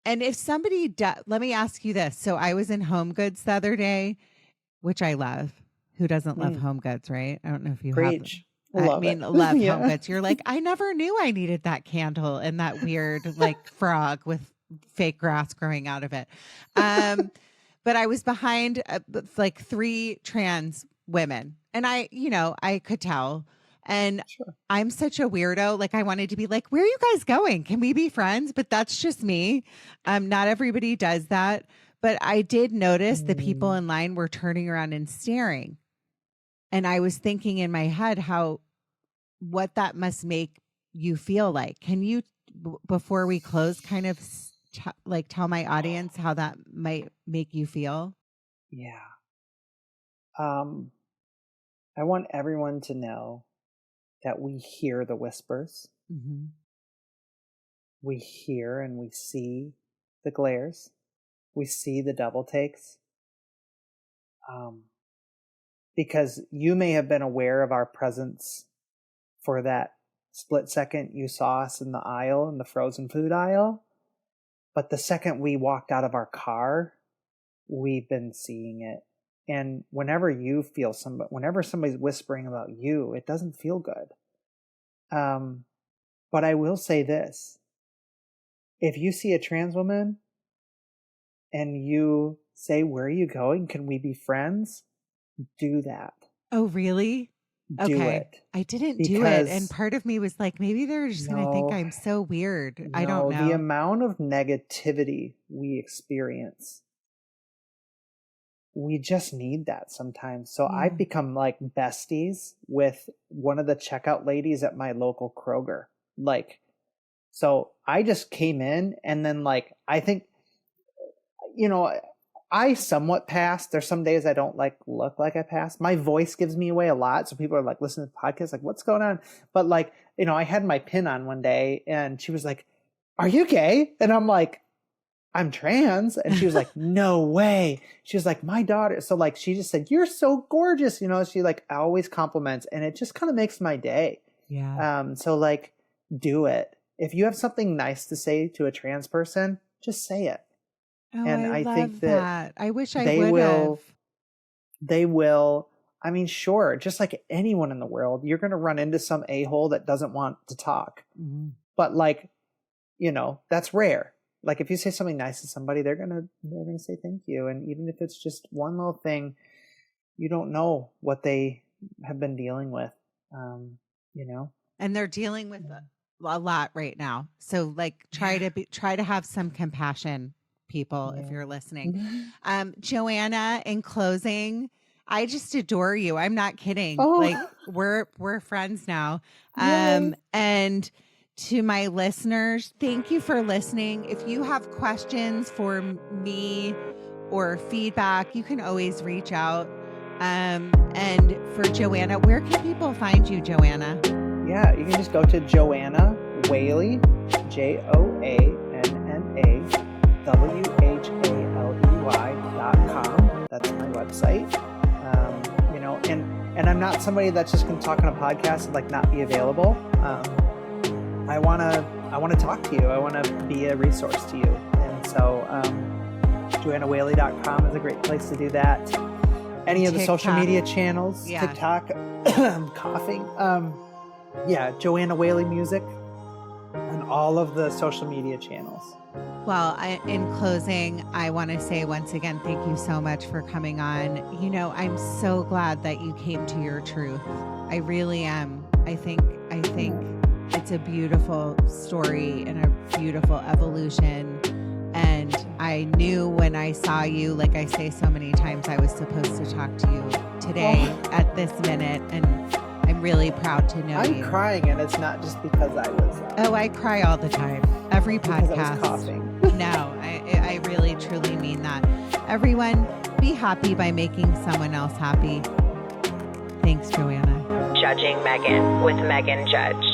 And if somebody let me ask you this. So I was in Home Goods the other day, which I love. Who doesn't love Home Goods, right? I don't know if you Preach. have. Love Home Goods. You're like, I never knew I needed that candle and that weird like frog with fake grass growing out of it. But I was behind like 3 trans women, and I could tell. And I'm such a weirdo. Like I wanted to be like, where are you guys going? Can we be friends? But that's just me. Not everybody does that. But I did notice the people in line were turning around and staring. And I was thinking in my head what that must make you feel like. Can you, before we close, kind of tell my audience how that might make you feel? Yeah. I want everyone to know that we hear the whispers. Mm-hmm. We hear and we see the glares. We see the double takes. Because you may have been aware of our presence for that split second you saw us in the aisle, in the frozen food aisle. But the second we walked out of our car, we've been seeing it. And whenever somebody's whispering about you, it doesn't feel good. But I will say this. If you see a trans woman and you say, where are you going? Can we be friends? Do that. Oh, really? Do it. I didn't do it. And part of me was like, maybe they're just going to think I'm so weird. I don't know. The amount of negativity we experience, we just need that sometimes. So I've become like besties with one of the checkout ladies at my local Kroger. So I just came in, and then I think, I somewhat passed. There's some days I don't look like I passed. My voice gives me away a lot. So people are listening to the podcast, what's going on? But I had my pin on one day, and she was like, are you gay? And I'm like, I'm trans. And she was like, no way. She was like, my daughter. So she just said, you're so gorgeous. She always compliments, and it just kind of makes my day. Yeah. So do it. If you have something nice to say to a trans person, just say it. Oh, and I love think that I wish I would have. They will. I mean, sure. Just like anyone in the world, you're going to run into some a-hole that doesn't want to talk. Mm-hmm. But that's rare. Like if you say something nice to somebody, they're gonna say thank you. And even if it's just one little thing, you don't know what they have been dealing with, you know. And they're dealing with a lot right now. So like try to have some compassion, people, if you're listening. Joanna, in closing, I just adore you. I'm not kidding. Oh. Like we're friends now. Yay. And to my listeners, thank you for listening. If you have questions for me or feedback, you can always reach out. And for Joanna, where can people find you, Joanna? Yeah, you can just go to Joanna Whaley, JoannaWhaley.com. That's my website. You know, and I'm not somebody that's just going to talk on a podcast and like not be available. I want to talk to you. I want to be a resource to you. And so JoannaWhaley.com is a great place to do that. Any of the social media channels, TikTok, I'm coughing. Yeah, Joanna Whaley Music on all of the social media channels. Well, in closing, I want to say once again, thank you so much for coming on. You know, I'm so glad that you came to your truth. I really am. I think it's a beautiful story and a beautiful evolution. And I knew when I saw you, like I say so many times, I was supposed to talk to you today at this minute. And I'm really proud to know you. I'm crying, and it's not just because I was... I cry all the time. Every podcast. I was coughing. No, I really, truly mean that. Everyone, be happy by making someone else happy. Thanks, Joanna. Judging Meghan with Meghan Judge.